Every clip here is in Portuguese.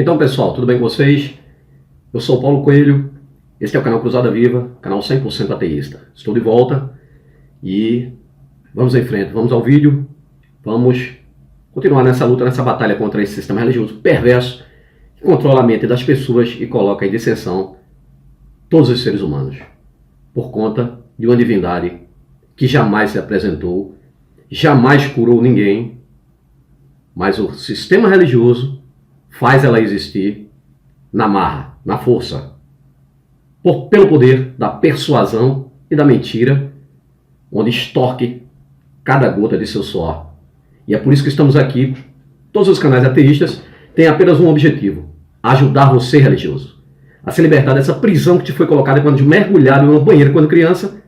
Então, pessoal, tudo bem com vocês? Eu sou o Paulo Coelho, este é o canal Cruzada Viva, canal 100% ateísta. Estou de volta e vamos em frente, vamos ao vídeo, vamos continuar nessa luta, nessa batalha contra esse sistema religioso perverso que controla a mente das pessoas e coloca em dissensão todos os seres humanos, por conta de uma divindade que jamais se apresentou, jamais curou ninguém, mas o sistema religioso faz ela existir na marra, na força, pelo poder da persuasão e da mentira, onde extorque cada gota de seu suor. E é por isso que estamos aqui. Todos os canais ateístas têm apenas um objetivo: ajudar você, religioso, a se libertar dessa prisão que te foi colocada quando mergulhado em uma banheira quando criança,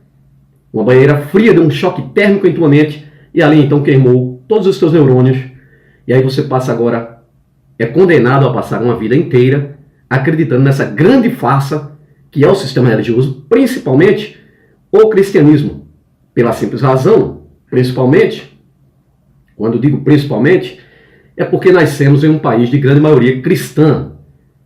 uma banheira fria, deu um choque térmico em tua mente, e ali então queimou todos os teus neurônios, e aí você passa agora, é condenado a passar uma vida inteira acreditando nessa grande farsa que é o sistema religioso, principalmente o cristianismo. Pela simples razão, principalmente, quando digo principalmente, é porque nascemos em um país de grande maioria cristã.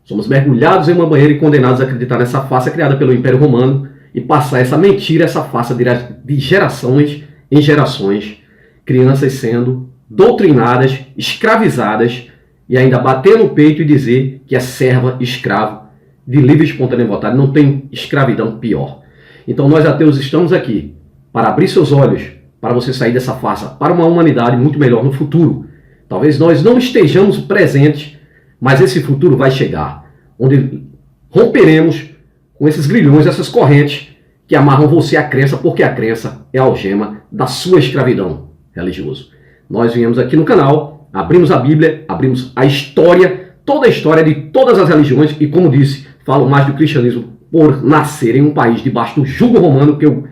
Somos mergulhados em uma banheira e condenados a acreditar nessa farsa criada pelo Império Romano e passar essa mentira, essa farsa de gerações em gerações, crianças sendo doutrinadas, escravizadas, e ainda bater no peito e dizer que é serva, escravo, de livre e espontânea vontade. Não tem escravidão pior. Então nós ateus estamos aqui para abrir seus olhos, para você sair dessa farsa, para uma humanidade muito melhor no futuro. Talvez nós não estejamos presentes, mas esse futuro vai chegar, onde romperemos com esses grilhões, essas correntes que amarram você à crença, porque a crença é a algema da sua escravidão religiosa. Nós viemos aqui no canal, abrimos a Bíblia, abrimos a história, toda a história de todas as religiões, e como disse, falo mais do cristianismo por nascer em um país debaixo do jugo romano, porque o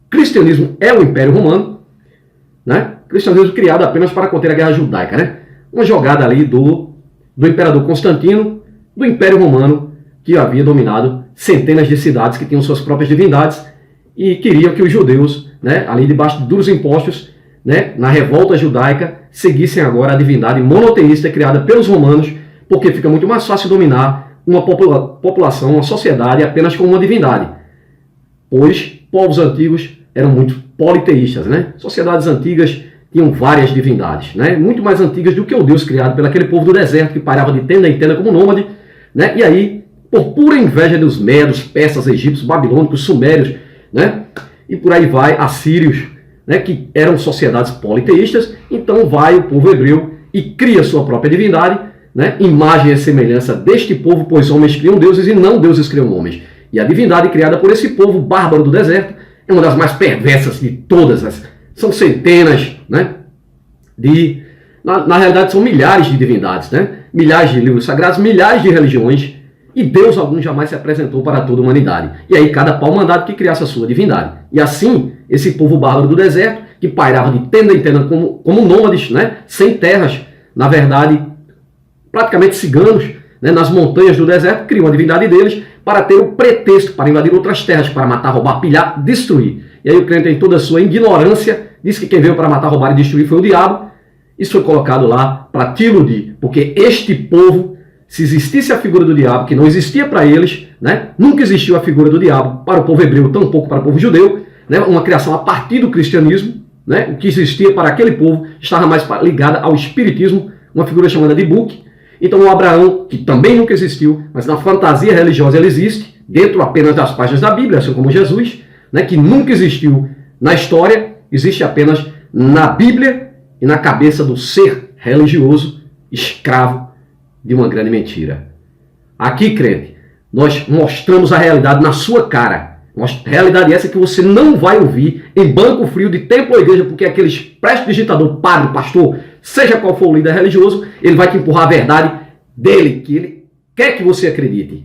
cristianismo é o Império Romano, né? Cristianismo criado apenas para conter a guerra judaica, né? Uma jogada ali do imperador Constantino, do Império Romano, que havia dominado centenas de cidades que tinham suas próprias divindades e queriam que os judeus, né, ali debaixo de duros impostos, né, na revolta judaica, seguissem agora a divindade monoteísta criada pelos romanos, porque fica muito mais fácil dominar uma população, uma sociedade apenas com uma divindade, pois povos antigos eram muito politeístas, né? Sociedades antigas tinham várias divindades, né? Muito mais antigas do que o Deus criado pelo aquele povo do deserto que pairava de tenda em tenda como nômade, né? E aí, por pura inveja dos medos, persas, egípcios, babilônicos, sumérios, né? E por aí vai, assírios, né? Que eram sociedades politeístas. Então vai o povo hebreu e cria sua própria divindade, né? Imagem e semelhança deste povo, pois homens criam deuses e não deuses criam homens. E a divindade criada por esse povo bárbaro do deserto é uma das mais perversas de todas. São centenas, né? Na realidade são milhares de divindades, né? Milhares de livros sagrados, milhares de religiões, e Deus algum jamais se apresentou para toda a humanidade. E aí cada pau mandado que criasse a sua divindade. E assim, esse povo bárbaro do deserto, que pairava de tenda em tenda como nômades, né? Sem terras, na verdade, praticamente ciganos, né? Nas montanhas do deserto, criam a divindade deles para ter o pretexto para invadir outras terras, para matar, roubar, pilhar, destruir. E aí o crente, em toda a sua ignorância, diz que quem veio para matar, roubar e destruir foi o diabo. Isso foi colocado lá para te iludir, porque este povo, se existisse a figura do diabo, que não existia para eles, né? Nunca existiu a figura do diabo para o povo hebreu, tampouco para o povo judeu, né? Uma criação a partir do cristianismo, né? O que existia para aquele povo estava mais ligada ao espiritismo, uma figura chamada de Buque. Então o Abraão, que também nunca existiu, mas na fantasia religiosa ele existe, dentro apenas das páginas da Bíblia, assim como Jesus, né? Que nunca existiu na história, existe apenas na Bíblia e na cabeça do ser religioso, escravo de uma grande mentira. Aqui, crente, nós mostramos a realidade na sua cara. Realidade essa que você não vai ouvir em banco frio de templo ou igreja, porque aqueles prestidigitador, padre, pastor, seja qual for o líder religioso, ele vai te empurrar a verdade dele, que ele quer que você acredite.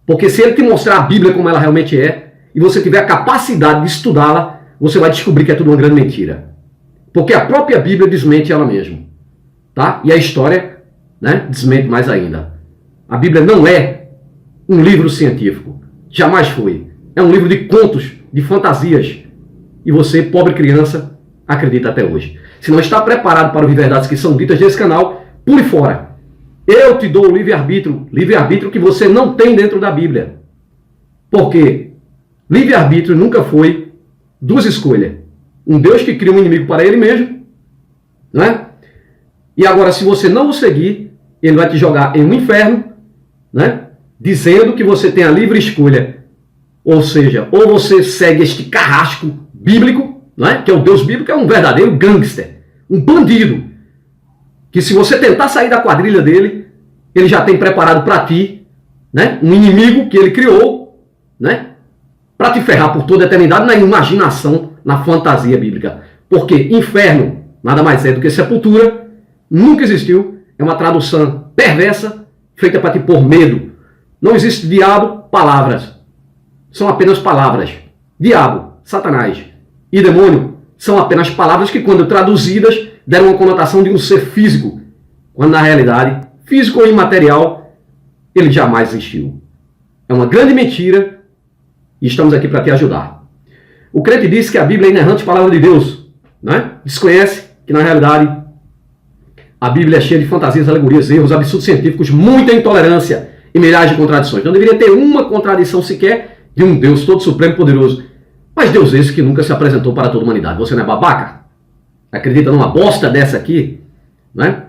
Porque se ele te mostrar a Bíblia como ela realmente é, e você tiver a capacidade de estudá-la, você vai descobrir que é tudo uma grande mentira. Porque a própria Bíblia desmente ela mesma. Tá? E a história, né, desmente mais ainda. A Bíblia não é um livro científico. Jamais foi. É um livro de contos, de fantasias. E você, pobre criança, acredita até hoje. Se não está preparado para ouvir verdades que são ditas nesse canal, pule fora. Eu te dou o livre-arbítrio que você não tem dentro da Bíblia. Por quê? Livre-arbítrio nunca foi duas escolhas. Um Deus que cria um inimigo para ele mesmo, não é? E agora, se você não o seguir, ele vai te jogar em um inferno, né? Dizendo que você tem a livre escolha. Ou seja, ou você segue este carrasco bíblico, né? Que é o Deus bíblico, é um verdadeiro gangster, um bandido, que se você tentar sair da quadrilha dele, ele já tem preparado para ti, né? Um inimigo que ele criou, né? Para te ferrar por toda a eternidade na imaginação, na fantasia bíblica. Porque inferno nada mais é do que sepultura, nunca existiu, é uma tradução perversa, feita para te pôr medo. Não existe diabo, palavras. São apenas palavras. Diabo, Satanás e demônio são apenas palavras que, quando traduzidas, deram uma conotação de um ser físico, quando na realidade, físico ou imaterial, ele jamais existiu. É uma grande mentira e estamos aqui para te ajudar. O crente diz que a Bíblia é inerrante palavra de Deus, né? Desconhece que na realidade a Bíblia é cheia de fantasias, alegorias, erros, absurdos científicos, muita intolerância e milhares de contradições. Não deveria ter uma contradição sequer de um Deus todo supremo e poderoso. Mas Deus esse que nunca se apresentou para toda a humanidade. Você não é babaca? Acredita numa bosta dessa aqui? Né?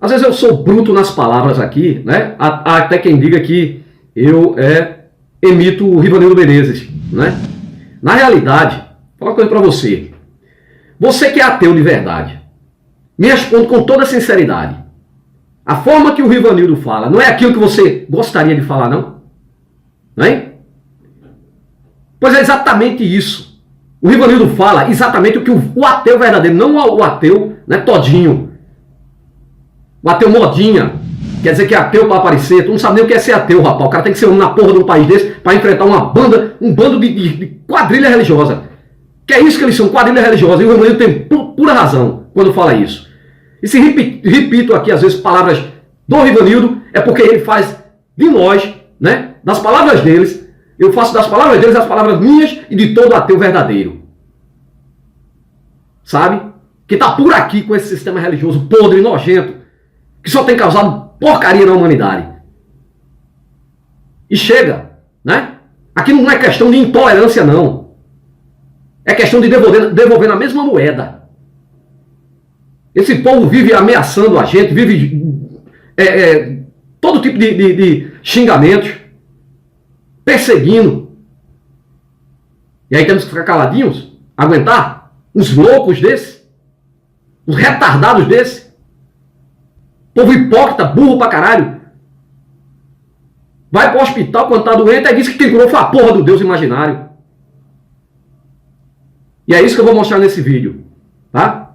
Às vezes eu sou bruto nas palavras aqui, né? Há até quem diga que eu emito o Rivanildo Menezes, né? Na realidade, vou falar uma coisa para você. Você que é ateu de verdade, me responde com toda sinceridade. A forma que o Rivanildo fala não é aquilo que você gostaria de falar, não? Não é? Pois é exatamente isso. O Rivanildo fala exatamente o que o ateu verdadeiro, não o ateu, né, todinho. O ateu modinha. Quer dizer que é ateu para aparecer. Tu não sabe nem o que é ser ateu, rapaz. O cara tem que ser um na porra de um país desse para enfrentar um bando de quadrilha religiosa. Que é isso que eles são, quadrilha religiosa. E o Rivanildo tem pura razão quando fala isso. E se repito aqui, às vezes, palavras do Rivanildo, é porque ele faz de nós, né, das palavras deles, eu faço das palavras deles as palavras minhas e de todo ateu verdadeiro. Sabe? Que está por aqui com esse sistema religioso podre e nojento, que só tem causado porcaria na humanidade. E chega, né? Aqui não é questão de intolerância, não. É questão de devolver na mesma moeda. Esse povo vive ameaçando a gente, vive todo tipo de xingamentos, perseguindo. E aí temos que ficar caladinhos, aguentar uns loucos desses, uns retardados desses. Povo hipócrita, burro pra caralho. Vai pro hospital quando tá doente e diz que quem curou foi a porra do Deus imaginário. E é isso que eu vou mostrar nesse vídeo, tá?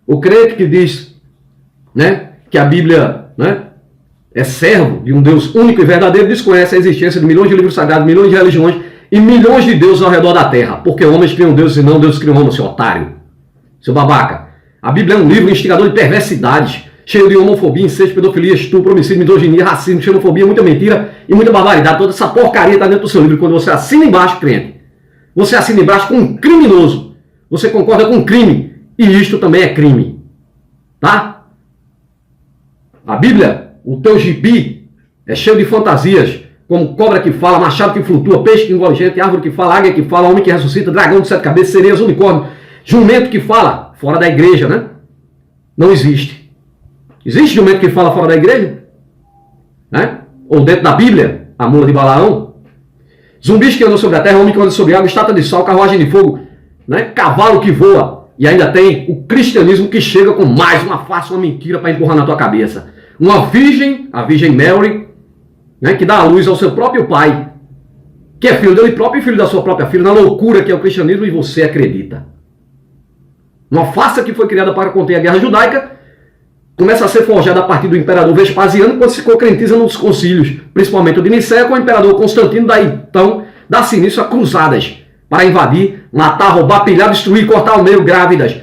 O crente que diz, né, que a Bíblia, né, é servo de um Deus único e verdadeiro, desconhece a existência de milhões de livros sagrados, milhões de religiões e milhões de deuses ao redor da terra. Porque homens criam deuses e não Deus cria homens, seu otário, seu babaca. A Bíblia é um livro instigador de perversidades, cheio de homofobia, incesto, pedofilia, estupro, homicídio, misoginia, racismo, xenofobia, muita mentira e muita barbaridade. Toda essa porcaria está dentro do seu livro. Quando você assina embaixo, crente, você assina embaixo com um criminoso. Você concorda com um crime. E isto também é crime. Tá? A Bíblia, o teu gibi, é cheio de fantasias, como cobra que fala, machado que flutua, peixe que engole gente, árvore que fala, águia que fala, homem que ressuscita, dragão de 7 cabeças, sereias, unicórnio, jumento que fala, fora da igreja, né? Não existe. Existe jumento que fala fora da igreja? Né? Ou dentro da Bíblia, a mula de Balaão? Zumbis que andam sobre a terra, homem que anda sobre a água, estátua de sal, carruagem de fogo, né? Cavalo que voa. E ainda tem o cristianismo que chega com mais uma farsa, uma mentira para empurrar na tua cabeça. Uma virgem, a Virgem Mary, né, que dá a luz ao seu próprio pai, que é filho dele próprio e filho da sua própria filha, na loucura que é o cristianismo, e você acredita. Uma farsa que foi criada para conter a guerra judaica, começa a ser forjada a partir do imperador Vespasiano, quando se concretiza nos concílios, principalmente o de Nicéia, com o imperador Constantino, daí então dá-se início a cruzadas, para invadir, matar, roubar, pilhar, destruir, cortar ao meio grávidas.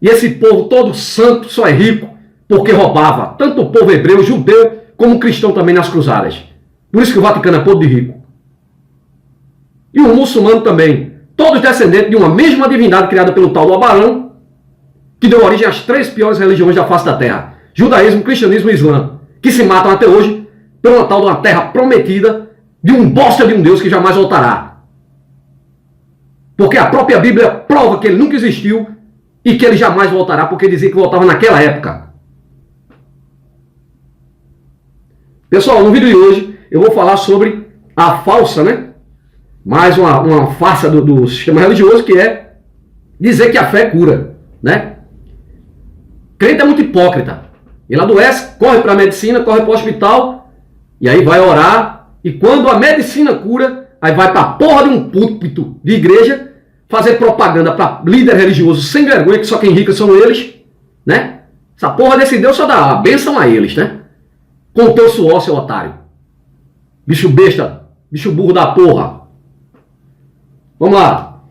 E esse povo todo santo só é rico porque roubava. Tanto o povo hebreu, judeu, como cristão também nas cruzadas. Por isso que o Vaticano é podre de rico. E o muçulmano também. Todos descendentes de uma mesma divindade criada pelo tal do Abraão, que deu origem às 3 piores religiões da face da terra. judaísmo, cristianismo e islã, que se matam até hoje pela tal de uma terra prometida de um bosta de um Deus que jamais voltará. Porque a própria Bíblia prova que ele nunca existiu e que ele jamais voltará, porque dizia que voltava naquela época. Pessoal, no vídeo de hoje eu vou falar sobre a falsa, mais uma farsa do sistema religioso, que é dizer que a fé cura, Crente é muito hipócrita. Ele adoece, corre para a medicina, corre para o hospital, e aí vai orar, e quando a medicina cura, aí vai para a porra de um púlpito de igreja fazer propaganda para líder religioso sem vergonha, que só quem rica são eles, Essa porra desse Deus só dá a bênção a eles, Com o teu suor, seu otário. Bicho besta, bicho burro da porra. Vamos lá.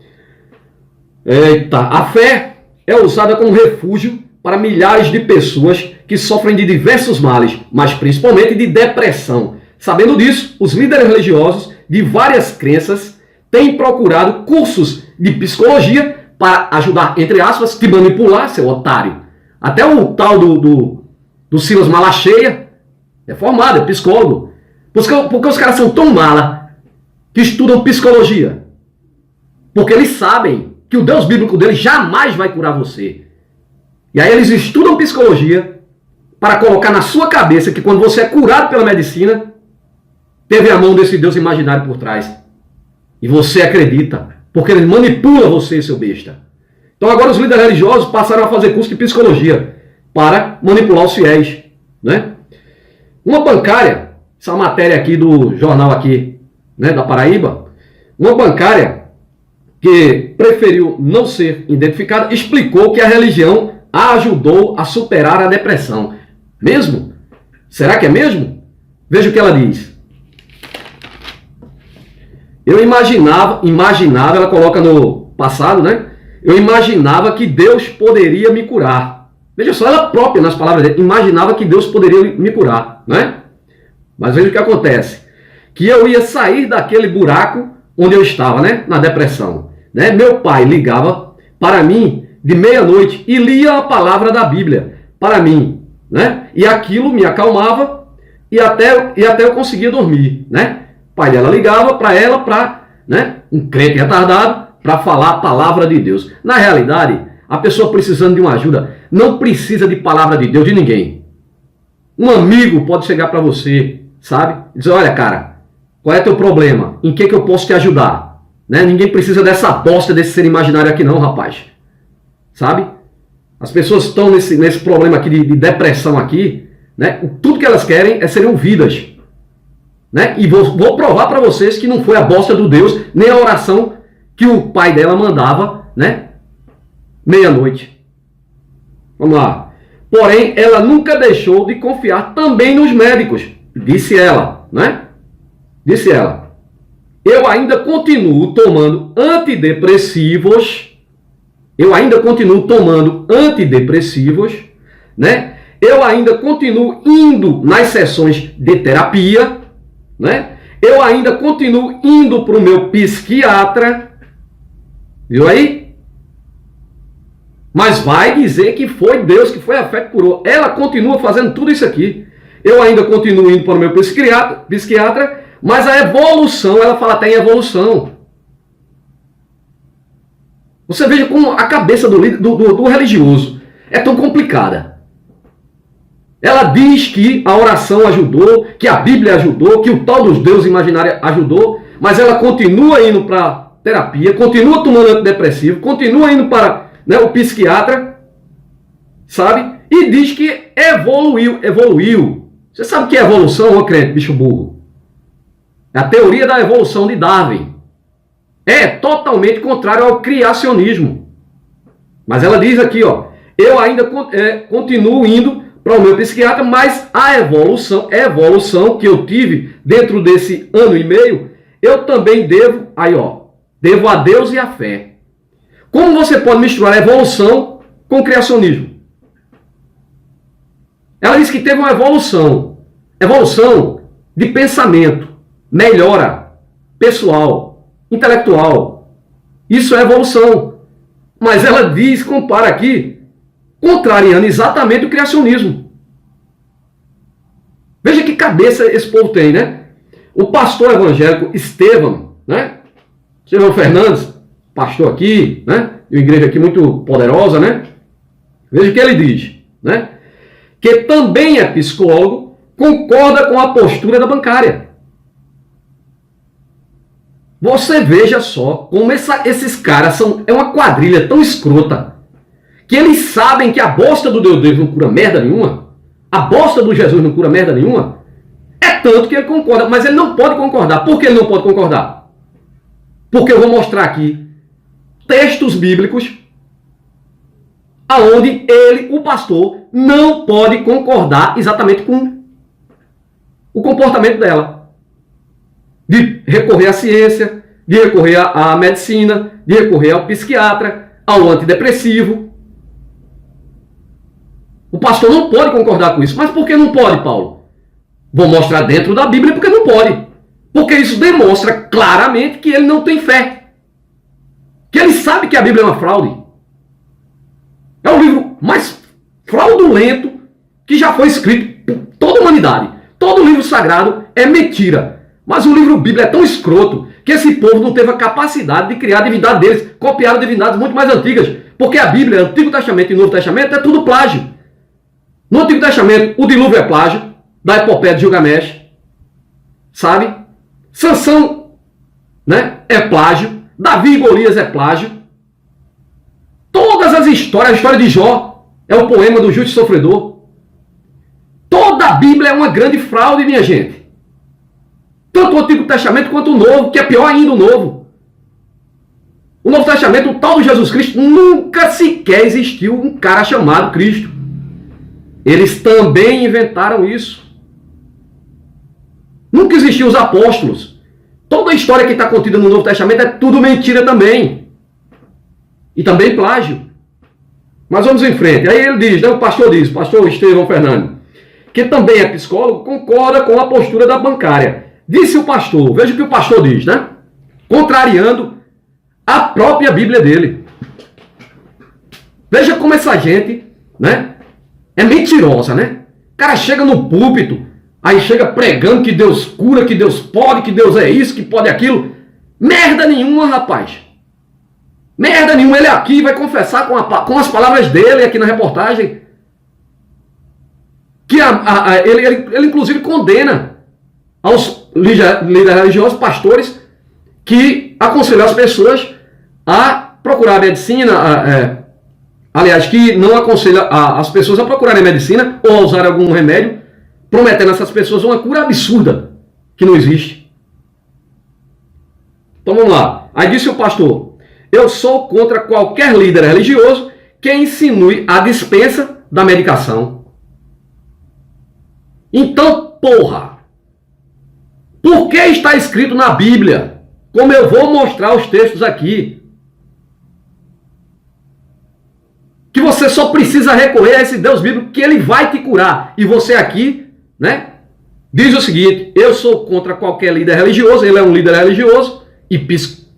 Eita, a fé é usada como refúgio para milhares de pessoas que sofrem de diversos males, mas principalmente de depressão. Sabendo disso, os líderes religiosos de várias crenças têm procurado cursos de psicologia para ajudar, entre aspas, te manipular, seu otário. Até o tal do Silas Malacheia é formado, é psicólogo. Porque os caras são tão mala que estudam psicologia. Porque eles sabem que o Deus bíblico deles jamais vai curar você. E aí eles estudam psicologia para colocar na sua cabeça que quando você é curado pela medicina, teve a mão desse Deus imaginário por trás. E você acredita, porque ele manipula você, seu besta. Então agora os líderes religiosos passaram a fazer curso de psicologia para manipular os fiéis, Uma bancária, essa matéria aqui do jornal aqui, da Paraíba, uma bancária que preferiu não ser identificada, explicou que a religião a ajudou a superar a depressão. Mesmo? Será que é mesmo? Veja o que ela diz. Eu imaginava, ela coloca no passado, Eu imaginava que Deus poderia me curar. Veja só, ela própria, nas palavras dele, imaginava que Deus poderia me curar, Mas veja o que acontece. Que eu ia sair daquele buraco onde eu estava, na depressão. Meu pai ligava para mim de meia-noite e lia a palavra da Bíblia para mim, E aquilo me acalmava e até eu conseguia dormir, O pai dela ligava para ela, um crente retardado, para falar a palavra de Deus. Na realidade, a pessoa precisando de uma ajuda não precisa de palavra de Deus de ninguém. Um amigo pode chegar para você, e dizer, olha cara, qual é teu problema? Em que eu posso te ajudar? Ninguém precisa dessa bosta desse ser imaginário aqui não, rapaz. As pessoas estão nesse problema aqui de depressão aqui, Tudo que elas querem é serem ouvidas. E vou provar para vocês que não foi a bosta do Deus, nem a oração que o pai dela mandava, meia-noite. Vamos lá. Porém, ela nunca deixou de confiar também nos médicos. Disse ela, Disse ela. Eu ainda continuo tomando antidepressivos. Eu ainda continuo indo nas sessões de terapia, Eu ainda continuo indo para o meu psiquiatra. Viu aí? Mas vai dizer que foi Deus, que foi a fé que curou. Ela continua fazendo tudo isso aqui. Eu ainda continuo indo para o meu psiquiatra, mas a evolução, ela fala até em evolução. Você veja como a cabeça do religioso é tão complicada. Ela diz que a oração ajudou, que a Bíblia ajudou, que o tal dos deuses imaginários ajudou, mas ela continua indo para terapia, continua tomando antidepressivo, continua indo para o psiquiatra, E diz que evoluiu. Você sabe o que é evolução, ô crente, bicho burro? É a teoria da evolução de Darwin. É totalmente contrário ao criacionismo. Mas ela diz aqui, eu ainda continuo indo para o meu psiquiatra, mas a evolução que eu tive dentro desse ano e meio, eu também devo a Deus e a fé. Como você pode misturar evolução com criacionismo? Ela diz que teve uma evolução de pensamento, melhora pessoal, intelectual. Isso é evolução. Mas ela compara aqui, contrariando exatamente o criacionismo. Veja que cabeça esse povo tem, né? O pastor evangélico Estevão, né? Estevão Fernandes, pastor aqui, né? E uma igreja aqui muito poderosa, né? Veja o que ele diz, né? Que também é psicólogo, concorda com a postura da bancária. Você veja só como esses caras é uma quadrilha tão escrota que eles sabem que a bosta do Deus não cura merda nenhuma, a bosta do Jesus não cura merda nenhuma, é tanto que ele concorda, mas ele não pode concordar. Por que ele não pode concordar? Porque eu vou mostrar aqui textos bíblicos aonde ele, o pastor, não pode concordar exatamente com o comportamento dela. De recorrer à ciência, de recorrer à medicina, de recorrer ao psiquiatra, ao antidepressivo. O pastor não pode concordar com isso. Mas por que não pode, Paulo? Vou mostrar dentro da Bíblia porque não pode. Porque isso demonstra claramente que ele não tem fé. Que ele sabe que a Bíblia é uma fraude. É o livro mais fraudulento que já foi escrito por toda a humanidade. Todo livro sagrado é mentira. Mas o livro Bíblia é tão escroto que esse povo não teve a capacidade de criar a divindade deles. Copiaram divindades muito mais antigas. Porque a Bíblia, Antigo Testamento e Novo Testamento, é tudo plágio. No Antigo Testamento, o dilúvio é plágio, da epopeia de Gilgamesh. Sabe? Sansão, né, é plágio. Davi e Golias é plágio. Todas as histórias, a história de Jó é o poema do justo sofredor. Toda a Bíblia é uma grande fraude, minha gente. Tanto o Antigo Testamento quanto o Novo, que é pior ainda o Novo. O Novo Testamento, o tal de Jesus Cristo, nunca sequer existiu um cara chamado Cristo. Eles também inventaram isso. Nunca existiu os apóstolos. Toda a história que está contida no Novo Testamento é tudo mentira também. E também plágio. Mas vamos em frente. Aí ele diz, né, o pastor Estevão Fernandes, que também é psicólogo, concorda com a postura da bancária. Disse o pastor, veja o que o pastor diz, né? Contrariando a própria Bíblia dele. Veja como essa gente, né, é mentirosa, né? O cara chega no púlpito, aí chega pregando que Deus cura, que Deus pode, que Deus é isso, que pode aquilo. Merda nenhuma, rapaz. Merda nenhuma. Ele aqui vai confessar com as palavras dele aqui na reportagem que ele inclusive condena aos líderes religiosos, pastores, que aconselham as pessoas a procurar a medicina, aliás, que não aconselha as pessoas a procurarem medicina ou a usar algum remédio, prometendo a essas pessoas uma cura absurda que não existe. Então vamos lá. Aí disse o pastor, eu sou contra qualquer líder religioso que insinue a dispensa da medicação. Então, porra, por que está escrito na Bíblia, como eu vou mostrar os textos aqui, que você só precisa recorrer a esse Deus bíblico que ele vai te curar. E você aqui, né, diz o seguinte, eu sou contra qualquer líder religioso, ele é um líder religioso e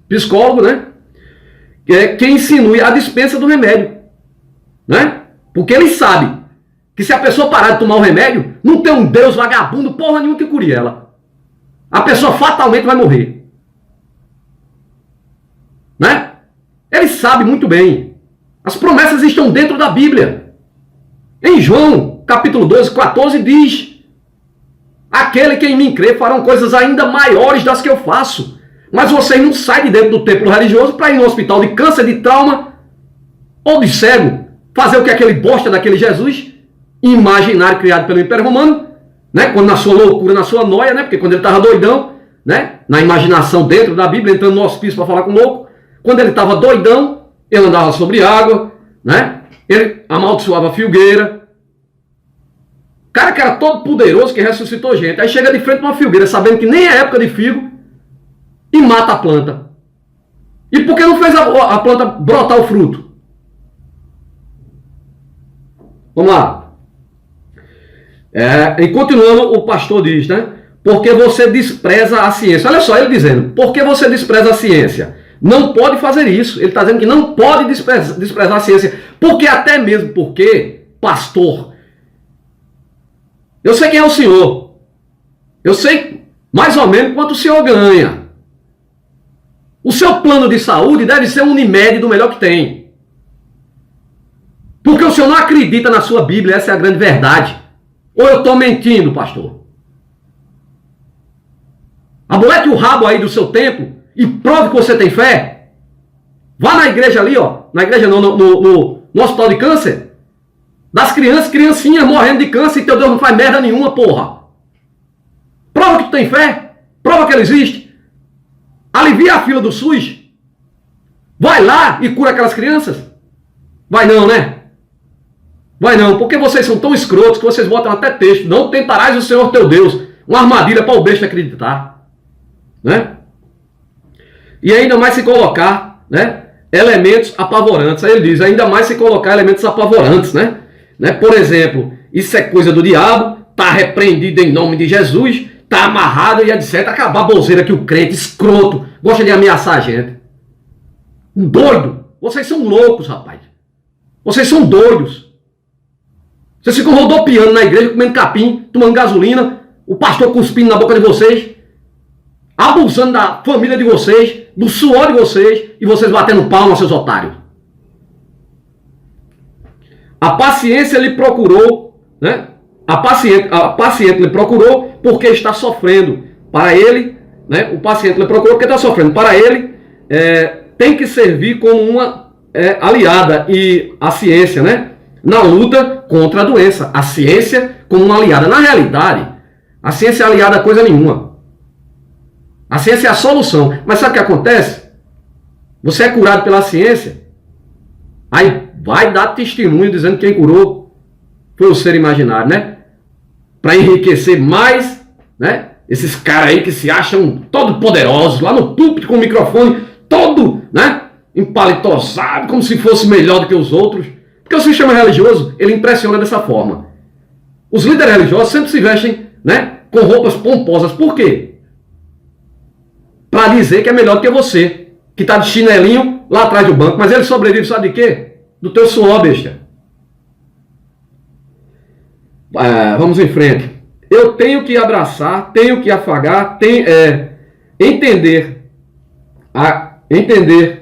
psicólogo, né, que insinue a dispensa do remédio, né, porque ele sabe que se a pessoa parar de tomar o remédio, não tem um Deus vagabundo, porra nenhuma que cure ela. A pessoa fatalmente vai morrer. Né? Ele sabe muito bem. As promessas estão dentro da Bíblia. Em João, capítulo 12, 14, diz: aquele que em mim crê farão coisas ainda maiores das que eu faço. Mas vocês não saem de dentro do templo religioso para ir no hospital de câncer, de trauma ou de cego, fazer o que aquele bosta daquele Jesus imaginário criado pelo Império Romano, né? Quando na sua loucura, na sua noia, né? Porque quando ele estava doidão, né? Na imaginação dentro da Bíblia, entrando no hospício para falar com o louco, quando ele estava doidão, ele andava sobre água, né? Ele amaldiçoava a filgueira. Cara que era todo poderoso, que ressuscitou gente. Aí chega de frente a uma filgueira, sabendo que nem é época de figo, e mata a planta. E por que não fez a planta brotar o fruto? Vamos lá. E continuando, o pastor diz, né? Porque você despreza a ciência. Olha só, ele dizendo, porque você despreza a ciência? Não pode fazer isso. Ele está dizendo que não pode desprezar a ciência. Porque até mesmo porque, pastor, eu sei quem é o senhor. Eu sei mais ou menos quanto o senhor ganha. O seu plano de saúde deve ser um Unimed do melhor que tem. Porque o senhor não acredita na sua Bíblia, essa é a grande verdade. Ou eu estou mentindo, pastor? Abolete o rabo aí do seu templo e prove que você tem fé. Vá na igreja ali, ó. Na igreja não, no hospital de câncer. Das crianças, criancinhas morrendo de câncer e teu Deus não faz merda nenhuma, porra. Prova que tu tem fé. Prova que ela existe. Alivia a fila do SUS. Vai lá e cura aquelas crianças. Vai não, né? Vai não, porque vocês são tão escrotos que vocês botam até texto. Não tentarás o Senhor teu Deus. Uma armadilha para o besta acreditar. Né? E ainda mais se colocar, né, elementos apavorantes. Aí ele diz, ainda mais se colocar elementos apavorantes, né? Por exemplo, isso é coisa do diabo, está repreendido em nome de Jesus, está amarrado e etc. Aquela baboseira que o crente escroto gosta de ameaçar a gente. Doido. Vocês são loucos, rapaz. Vocês são doidos. Vocês ficam rodopiando na igreja, comendo capim, tomando gasolina, o pastor cuspindo na boca de vocês, abusando da família de vocês, do suor de vocês, e vocês batendo palma, seus otários. A paciência lhe procurou, né? A paciente lhe procurou porque está sofrendo. Para ele, né? O paciente lhe procurou porque está sofrendo. Para ele, tem que servir como uma aliada, e a ciência, né? Na luta contra a doença. A ciência como uma aliada. Na realidade, a ciência é aliada a coisa nenhuma. A ciência é a solução. Mas sabe o que acontece? Você é curado pela ciência, aí vai dar testemunho dizendo que quem curou foi o ser imaginário, né? Para enriquecer mais, né? Esses caras aí que se acham todo poderosos, lá no púlpito com o microfone todo, né? Empalitosado, como se fosse melhor do que os outros. Porque o sistema religioso, ele impressiona dessa forma. Os líderes religiosos sempre se vestem, né, com roupas pomposas. Por quê? Para dizer que é melhor do que você, que está de chinelinho lá atrás do banco. Mas ele sobrevive, sabe de quê? Do teu suor, besta. Vamos em frente. Eu tenho que abraçar, tenho que afagar, entender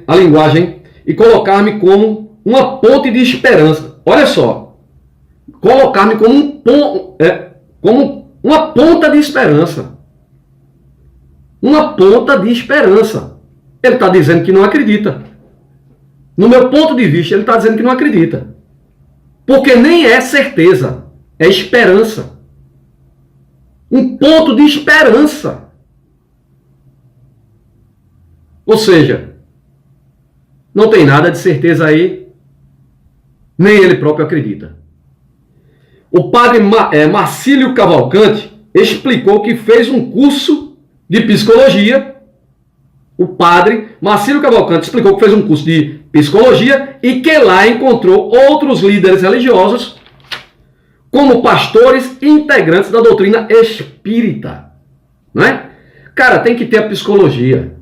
a linguagem e colocar-me como uma ponte de esperança. Olha só. Colocar-me como como uma ponta de esperança. Uma ponta de esperança. Ele está dizendo que não acredita. No meu ponto de vista, ele está dizendo que não acredita. Porque nem é certeza, é esperança. Um ponto de esperança. Ou seja, não tem nada de certeza aí, nem ele próprio acredita. O padre Marcílio Cavalcante explicou que fez um curso de psicologia. O padre Marcílio Cavalcante explicou que fez um curso de psicologia e que lá encontrou outros líderes religiosos como pastores e integrantes da doutrina espírita. Não é? Cara, tem que ter a psicologia.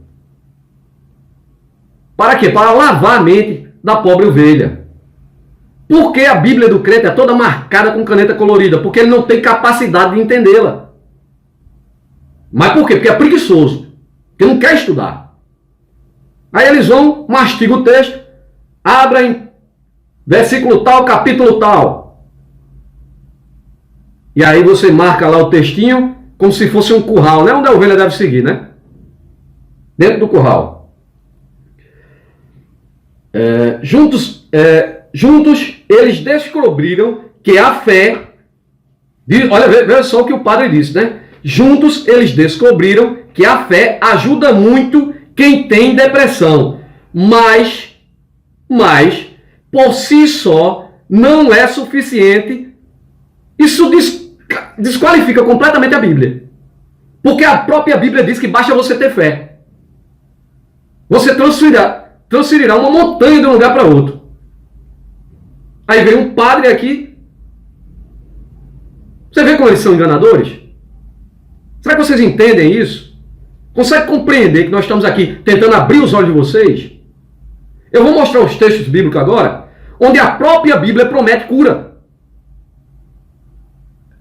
Para quê? Para lavar a mente da pobre ovelha. Por que a Bíblia do crente é toda marcada com caneta colorida? Porque ele não tem capacidade de entendê-la. Mas por quê? Porque é preguiçoso. Porque não quer estudar. Aí eles vão, mastigam o texto, abrem versículo tal, capítulo tal. E aí você marca lá o textinho como se fosse um curral, né? Onde a ovelha deve seguir, né? Dentro do curral. Juntos eles descobriram que a fé... Olha, veja só o que o padre disse, né? Juntos eles descobriram que a fé ajuda muito quem tem depressão. Mas, por si só, não é suficiente. Isso desqualifica completamente a Bíblia. Porque a própria Bíblia diz que basta você ter fé. Você transferirá uma montanha de um lugar para outro. Aí vem um padre aqui. Você vê como eles são enganadores? Será que vocês entendem isso? Consegue compreender que nós estamos aqui tentando abrir os olhos de vocês? Eu vou mostrar os textos bíblicos agora, onde a própria Bíblia promete cura.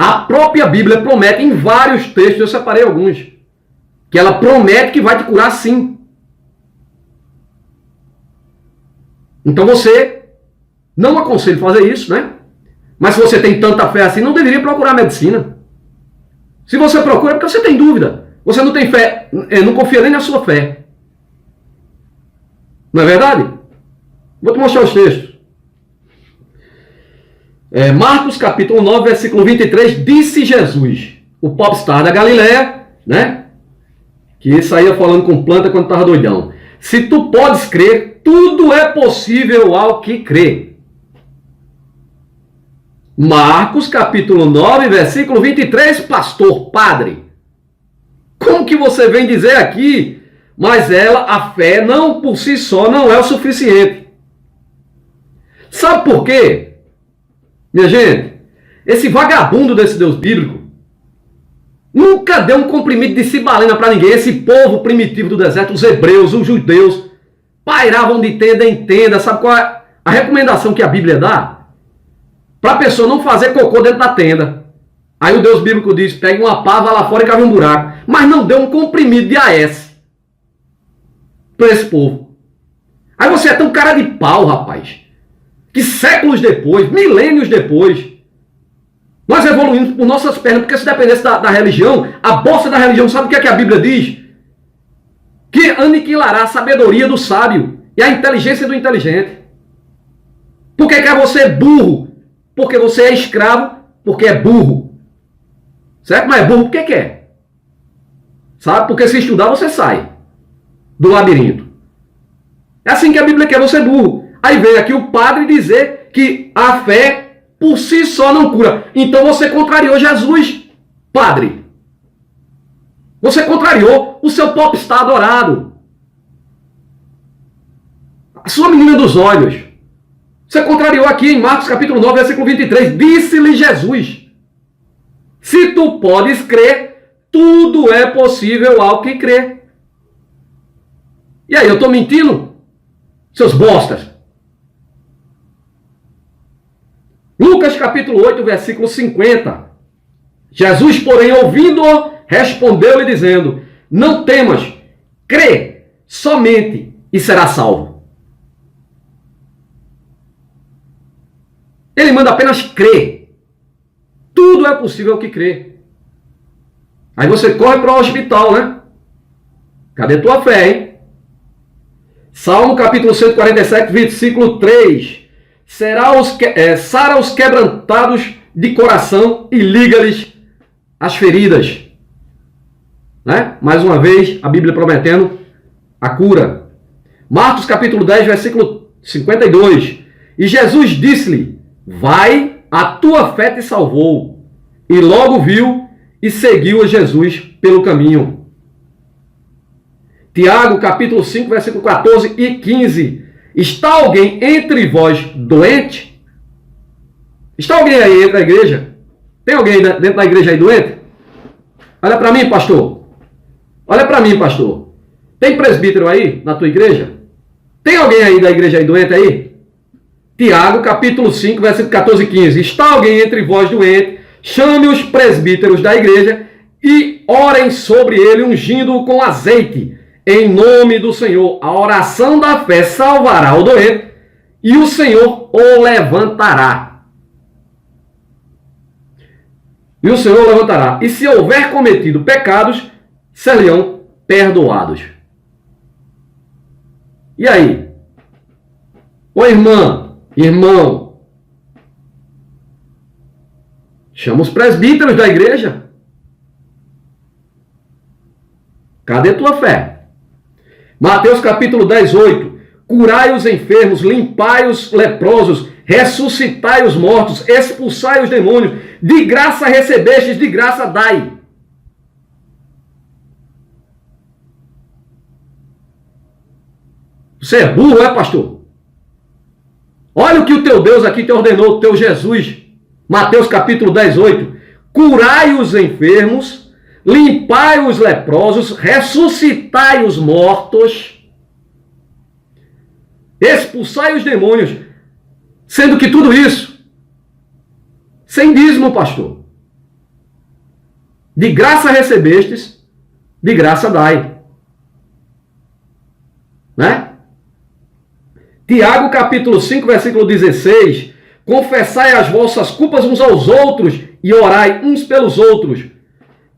A própria Bíblia promete em vários textos, eu separei alguns, que ela promete que vai te curar sim. Então você, não aconselho fazer isso, né? Mas se você tem tanta fé assim, não deveria procurar medicina. Se você procura, é porque você tem dúvida. Você não tem fé, não confia nem na sua fé. Não é verdade? Vou te mostrar os textos. Marcos capítulo 9, versículo 23, disse Jesus, o popstar da Galileia, né? Que saía falando com planta quando estava doidão. Se tu podes crer, tudo é possível ao que crê. Marcos capítulo 9, versículo 23, pastor, padre. Como que você vem dizer aqui? Mas a fé não por si só não é o suficiente. Sabe por quê? Minha gente, esse vagabundo desse Deus bíblico nunca deu um comprimido de cibalena para ninguém. Esse povo primitivo do deserto, os hebreus, os judeus, pairavam de tenda em tenda. Sabe qual é a recomendação que a Bíblia dá? Para a pessoa não fazer cocô dentro da tenda. Aí o Deus bíblico diz, pega uma pá, vai lá fora e cava um buraco. Mas não deu um comprimido de AS para esse povo. Aí você é tão cara de pau, rapaz, que séculos depois, milênios depois, nós evoluímos por nossas pernas, porque se dependesse da religião, a bosta da religião, sabe o que é que a Bíblia diz? Que aniquilará a sabedoria do sábio e a inteligência do inteligente. Por que quer você burro? Porque você é escravo, porque é burro. Certo? Mas é burro porque quer. Sabe? Porque se estudar você sai do labirinto. É assim que a Bíblia quer você burro. Aí vem aqui o padre dizer que a fé por si só não cura. Então você contrariou Jesus, padre. Você contrariou o seu popstar adorado. A sua menina dos olhos. Você contrariou aqui em Marcos capítulo 9, versículo 23. Disse-lhe Jesus, se tu podes crer, tudo é possível ao que crê. E aí, eu estou mentindo? Seus bostas. Lucas capítulo 8, versículo 50. Jesus, porém, ouvindo-o, respondeu-lhe dizendo, não temas, crê somente e será salvo. Ele manda apenas crer. Tudo é possível que crê. Aí você corre para o hospital, né? Cadê tua fé, hein? Salmo capítulo 147, versículo 3. Sara os quebrantados de coração e liga-lhes as feridas. Né? Mais uma vez, a Bíblia prometendo a cura. Marcos capítulo 10, versículo 52. E Jesus disse-lhe, vai, a tua fé te salvou. E logo viu e seguiu a Jesus pelo caminho. Tiago, capítulo 5, versículo 14 e 15. Está alguém entre vós doente? Está alguém aí dentro da igreja? Tem alguém dentro da igreja aí doente? Olha para mim, pastor. Olha para mim, pastor. Tem presbítero aí na tua igreja? Tem alguém aí da igreja aí doente aí? Tiago, capítulo 5, versículo 14 e 15. Está alguém entre vós doente? Chame os presbíteros da igreja e orem sobre ele, ungindo-o com azeite, em nome do Senhor. A oração da fé salvará o doente e o Senhor o levantará. E o Senhor o levantará. E se houver cometido pecados, serão perdoados. E aí? Ô irmã, irmão, chama os presbíteros da igreja. Cadê tua fé? Mateus capítulo 10, 8. Curai os enfermos, limpai os leprosos, ressuscitai os mortos, expulsai os demônios. De graça recebestes, de graça dai. Você é burro, é, pastor? Olha o que o teu Deus aqui te ordenou, o teu Jesus. Mateus capítulo 10, 8. Curai os enfermos, limpai os leprosos, ressuscitai os mortos, expulsai os demônios. Sendo que tudo isso, sem dízimo, pastor. De graça recebestes, de graça dai. Né? Tiago capítulo 5, versículo 16. Confessai as vossas culpas uns aos outros e orai uns pelos outros,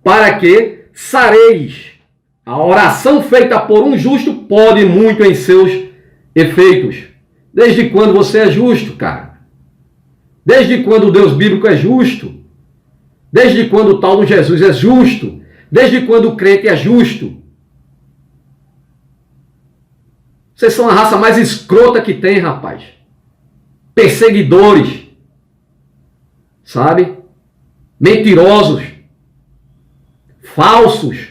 para que sareis. A oração feita por um justo pode muito em seus efeitos. Desde quando você é justo, cara? Desde quando o Deus bíblico é justo? Desde quando o tal do Jesus é justo? Desde quando o crente é justo? Vocês são a raça mais escrota que tem, rapaz. Perseguidores. Sabe? Mentirosos. Falsos.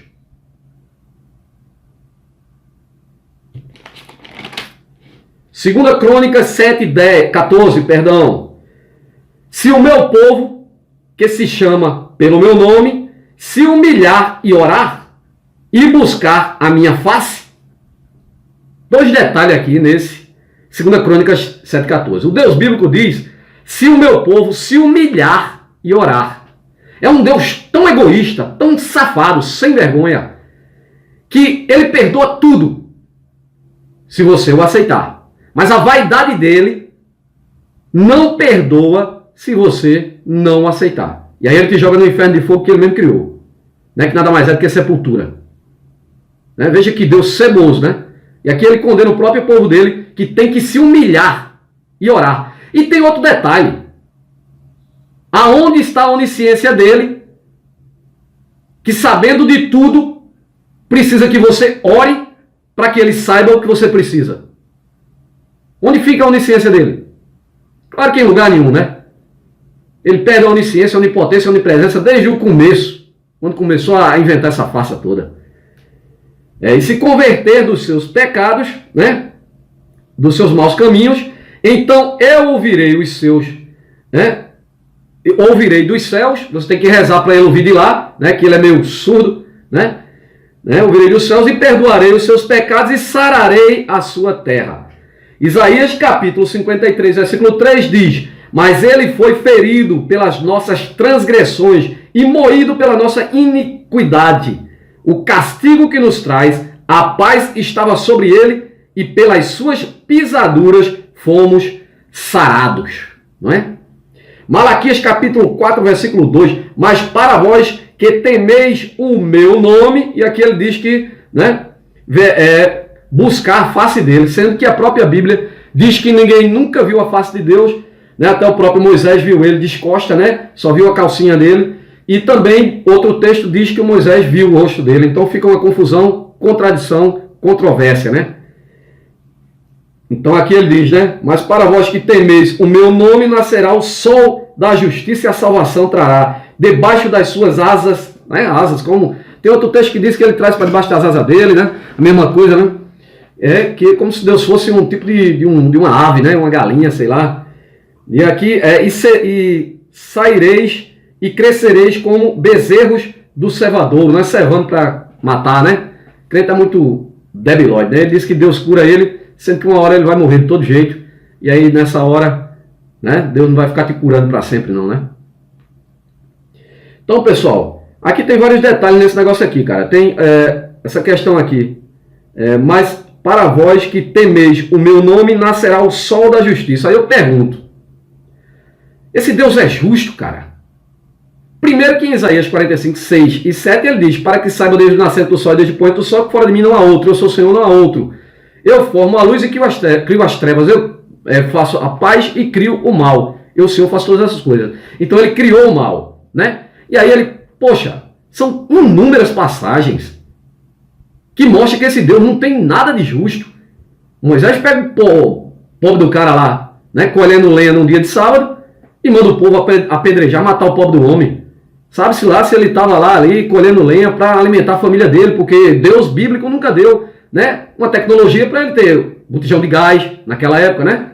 Segunda Crônicas 7:14, perdão. Se o meu povo, que se chama pelo meu nome, se humilhar e orar, e buscar a minha face. Dois detalhes aqui nesse 2 Crônicas 7:14. O Deus bíblico diz, se o meu povo se humilhar e orar. É um Deus tão egoísta, tão safado, sem vergonha, que ele perdoa tudo, se você o aceitar. Mas a vaidade dele não perdoa se você não aceitar. E aí ele te joga no inferno de fogo que ele mesmo criou. Né? Que nada mais é do que sepultura. Né? Veja que Deus ceboso, né? E aqui ele condena o próprio povo dele, que tem que se humilhar e orar. E tem outro detalhe. Aonde está a onisciência dele, que sabendo de tudo, precisa que você ore para que ele saiba o que você precisa. Onde fica a onisciência dele? Claro que em lugar nenhum, né? Ele perde a onisciência, a onipotência, a onipresença desde o começo, quando começou a inventar essa farsa toda. E se converter dos seus pecados, né? Dos seus maus caminhos, então eu ouvirei os seus, né? Ouvirei dos céus, você tem que rezar para ele ouvir de lá, né? Que ele é meio surdo, né? Ouvirei dos céus e perdoarei os seus pecados e sararei a sua terra. Isaías capítulo 53, versículo 3 diz, mas ele foi ferido pelas nossas transgressões e moído pela nossa iniquidade. O castigo que nos traz a paz estava sobre ele e pelas suas pisaduras fomos sarados. Não é? Malaquias capítulo 4, versículo 2, mas para vós que temeis o meu nome, e aqui ele diz que, né, buscar a face dele, sendo que a própria Bíblia diz que ninguém nunca viu a face de Deus, né? Até o próprio Moisés viu ele descosta, né? Só viu a calcinha dele. E também outro texto diz que o Moisés viu o rosto dele. Então fica uma confusão, contradição, controvérsia, né? Então aqui ele diz, né? Mas para vós que temeis o meu nome, nascerá o sol da justiça e a salvação trará. Debaixo das suas asas, né? Asas, como... Tem outro texto que diz que ele traz para debaixo das asas dele, né? A mesma coisa, né? É que como se Deus fosse um tipo de uma ave, né? Uma galinha, sei lá. E aqui e saireis e crescereis como bezerros do cevadouro, não é cevando para matar, né? O crente é muito debilóide, né? Ele diz que Deus cura ele, sendo que uma hora ele vai morrer de todo jeito. E aí nessa hora, né? Deus não vai ficar te curando para sempre não, né? Então, pessoal, aqui tem vários detalhes nesse negócio aqui, cara. Tem essa questão aqui. Mas para vós que temeis o meu nome, nascerá o sol da justiça. Aí eu pergunto, esse Deus é justo, cara? Primeiro que em Isaías 45, 6 e 7 ele diz, para que saiba desde o nascimento do sol e desde o poente do sol, que fora de mim não há outro, eu sou o Senhor, não há outro. Eu formo a luz e crio as trevas, eu faço a paz e crio o mal. Eu, Senhor, faço todas essas coisas. Então ele criou o mal, né? E aí ele, poxa, são inúmeras passagens que mostram que esse Deus não tem nada de justo. Moisés pega o pobre do cara lá, né, colhendo lenha num dia de sábado, e manda o povo apedrejar, matar o pobre do homem. Sabe-se lá se ele estava lá ali colhendo lenha para alimentar a família dele, porque Deus bíblico nunca deu, né, uma tecnologia para ele ter botijão de gás naquela época, né?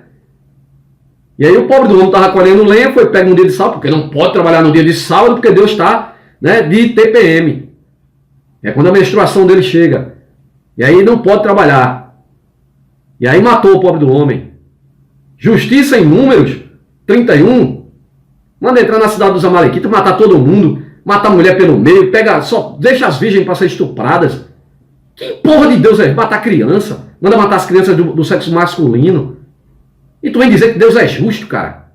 E aí o pobre do homem estava colhendo lenha, foi pego no dia de sábado, porque não pode trabalhar no dia de sábado, porque Deus está, né, de TPM. É quando a menstruação dele chega. E aí não pode trabalhar. E aí matou o pobre do homem. Justiça em Números 31. Manda entrar na cidade dos Amalequitas, matar todo mundo. mata a mulher pelo meio, só deixa as virgens para ser estupradas. Que porra de Deus é matar criança? Manda matar as crianças do sexo masculino. E tu vem dizer que Deus é justo, cara.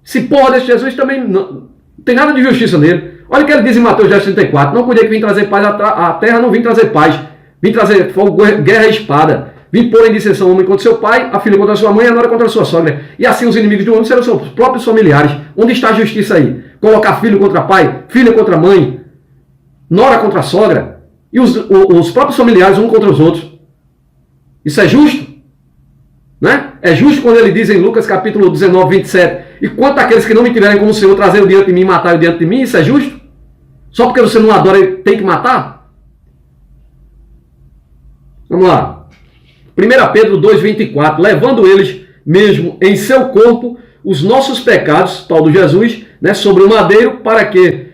Esse porra desse Jesus também não tem nada de justiça nele. Olha o que ele diz em Mateus 10:34. Não cuidei que vim trazer paz à terra, não vim trazer paz. Vim trazer fogo, guerra e espada. Vim pôr em dissensão o homem contra seu pai, a filha contra a sua mãe, a nora contra a sua sogra. E assim os inimigos do homem serão seus próprios familiares. Onde está a justiça aí? Colocar filho contra pai, filha contra mãe, nora contra a sogra. E os próprios familiares um contra os outros. Isso é justo? Né? É justo quando ele diz em Lucas capítulo 19:27, e quanto àqueles que não me tiverem como Senhor, trazer-o diante de mim e matar-o diante de mim, isso é justo? Só porque você não adora, ele tem que matar? Vamos lá. 1 Pedro 2:24, levando eles mesmo em seu corpo os nossos pecados, tal do Jesus, né, sobre o madeiro, para que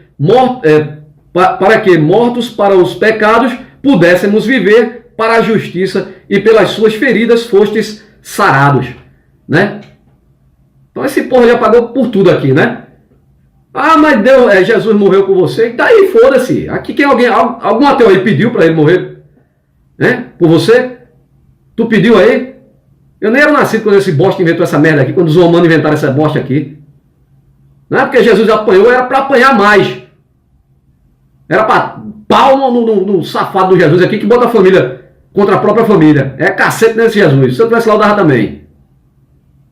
mortos para os pecados pudéssemos viver para a justiça, e pelas suas feridas fostes sarados, né? Então esse porra já pagou por tudo aqui, né? Ah, mas Jesus morreu por você, e tá aí, foda-se. Aqui algum ateu aí pediu para ele morrer, né? Por você? Tu pediu aí? Eu nem era nascido quando esse bosta inventou essa merda aqui, quando os romanos inventaram essa bosta aqui. Não é porque Jesus apanhou, era para apanhar mais. Era para pau no safado do Jesus aqui, que bota a família contra a própria família. É cacete nesse Jesus. Se eu tivesse lá, eu dava também.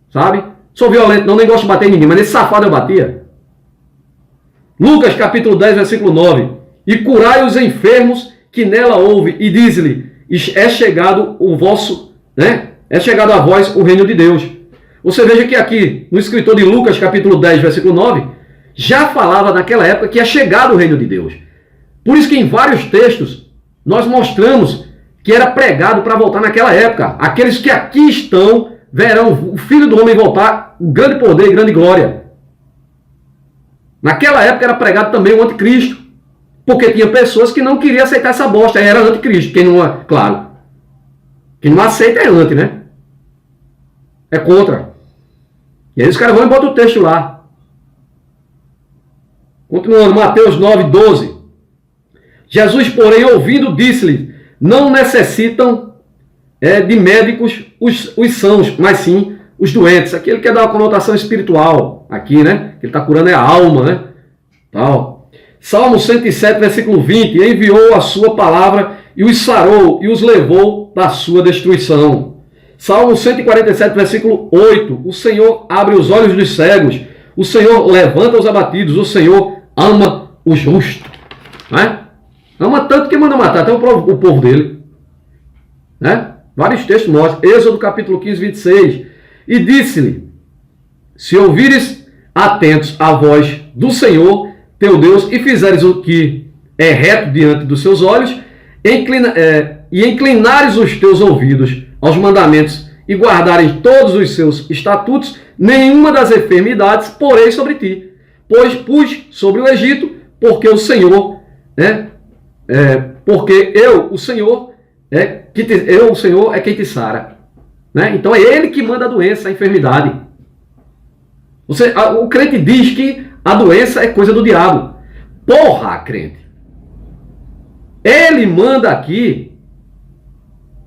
Sabe? Sou violento, não, nem gosto de bater em ninguém, mas nesse safado eu batia. Lucas capítulo 10, versículo 9. E curai os enfermos que nela houve, e diz-lhe, é chegado o vosso, né? É chegado a vós o reino de Deus. Você veja que aqui, no escritor de Lucas capítulo 10, versículo 9, já falava naquela época que é chegado o reino de Deus. Por isso que em vários textos nós mostramos que era pregado para voltar naquela época. Aqueles que aqui estão verão o Filho do Homem voltar, com grande poder e grande glória. Naquela época era pregado também o anticristo. Porque tinha pessoas que não queriam aceitar essa bosta. Aí era anticristo. Quem não, claro. Quem não aceita é anti, né? É contra. E aí os caras vão e botam o texto lá. Continuando, Mateus 9:12. Jesus, porém, ouvindo, disse-lhe, não necessitam de médicos os sãos, mas sim os doentes. Aqui ele quer dar uma conotação espiritual. Aqui, né? Ele está curando é a alma, né? Tal. Salmo 107, versículo 20. Enviou a sua palavra e os sarou e os levou da sua destruição. Salmo 147, versículo 8. O Senhor abre os olhos dos cegos. O Senhor levanta os abatidos. O Senhor ama o justo. Né? Ama tanto que manda matar até o povo dele. Né? Vários textos mostram. Êxodo capítulo 15, 26. E disse-lhe, se ouvires atentos à voz do Senhor, teu Deus, e fizeres o que é reto diante dos seus olhos, e inclinares os teus ouvidos aos mandamentos, e guardares todos os seus estatutos, nenhuma das enfermidades porei sobre ti. Pois pus sobre o Egito, porque o Senhor, porque eu, o Senhor, o Senhor é quem te sara. Né? Então é Ele que manda a doença, a enfermidade. O crente diz que a doença é coisa do diabo. Porra, crente. Ele manda aqui.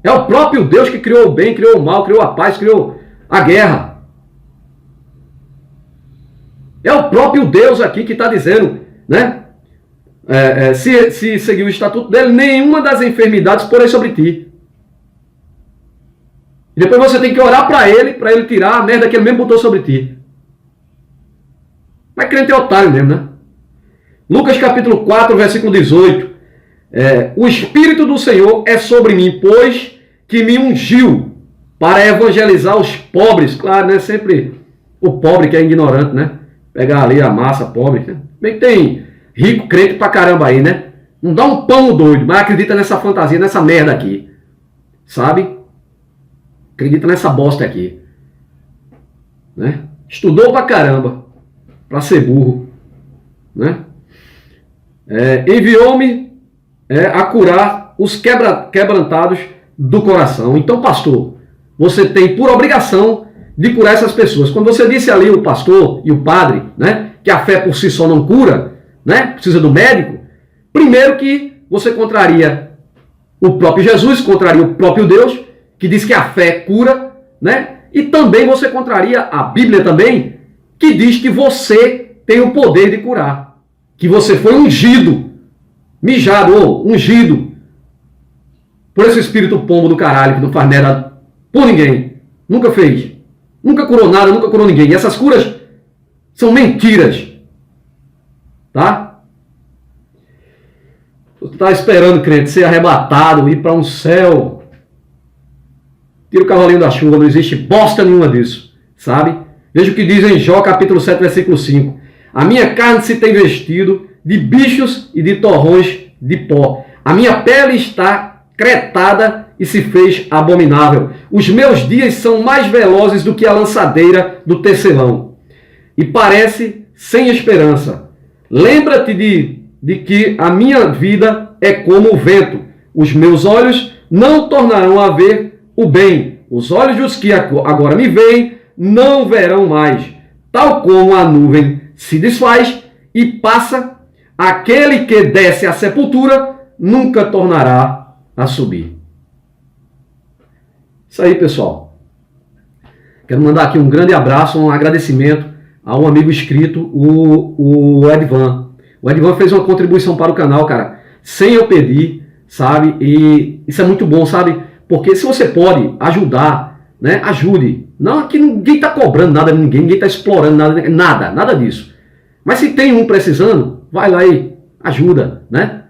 É o próprio Deus que criou o bem, criou o mal, criou a paz, criou a guerra. É o próprio Deus aqui que está dizendo, né? Se seguir o estatuto dele, nenhuma das enfermidades porém sobre ti. E depois você tem que orar para ele tirar a merda que ele mesmo botou sobre ti. Mas crente é otário mesmo, né? Lucas capítulo 4, versículo 18. O Espírito do Senhor é sobre mim, pois que me ungiu para evangelizar os pobres. Claro, né? Sempre o pobre que é ignorante, né? Pegar ali a massa pobre. Né? Bem que tem rico crente pra caramba aí, né? Não dá um pão doido, mas acredita nessa fantasia, nessa merda aqui. Sabe? Acredita nessa bosta aqui. Né? Estudou pra caramba. Pra ser burro. Né? Enviou-me a curar os quebrantados do coração. Então, pastor, você tem por obrigação de curar essas pessoas. Quando você disse ali o pastor e o padre, né, que a fé por si só não cura, né? Precisa do médico. Primeiro que você contraria o próprio Jesus, contraria o próprio Deus, que diz que a fé cura, né? E também você contraria a Bíblia também, que diz que você tem o poder de curar. Que você foi ungido, mijado ou ungido por esse espírito pombo do caralho que não faz merda por ninguém. Nunca fez. Nunca curou nada, nunca curou ninguém. E essas curas são mentiras. Tá? Você está esperando, crente, ser arrebatado, ir para um céu. Tira o cavalinho da chuva, não existe bosta nenhuma disso. Sabe? Veja o que diz em Jó, capítulo 7, versículo 5. A minha carne se tem vestido de bichos e de torrões de pó. A minha pele está cretada e se fez abominável. Os meus dias são mais velozes do que a lançadeira do tecelão. E parece sem esperança. Lembra-te de que a minha vida é como o vento. Os meus olhos não tornarão a ver o bem. Os olhos dos que agora me veem não verão mais. Tal como a nuvem se desfaz e passa, aquele que desce à sepultura nunca tornará a subir. Isso aí, pessoal. Quero mandar aqui um grande abraço, um agradecimento a um amigo inscrito, o Edvan. O Edvan fez uma contribuição para o canal, cara, sem eu pedir, sabe? E isso é muito bom, sabe? Porque se você pode ajudar, né? Ajude. Não, aqui ninguém está cobrando nada de ninguém está explorando nada disso. Mas se tem um precisando, vai lá e ajuda, né?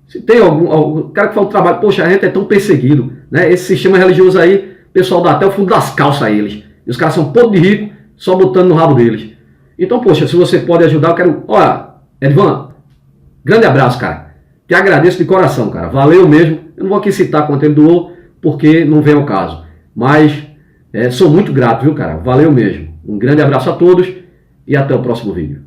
Se tem algum cara que fala o trabalho, poxa, a gente é tão perseguido, né? Esse sistema religioso aí, o pessoal dá até o fundo das calças a eles. E os caras são podre de rico, só botando no rabo deles. Então, poxa, se você pode ajudar, eu quero... Olha, Edvan, grande abraço, cara. Te agradeço de coração, cara. Valeu mesmo. Eu não vou aqui citar quanto ele doou, porque não vem ao caso. Mas sou muito grato, viu, cara? Valeu mesmo. Um grande abraço a todos e até o próximo vídeo.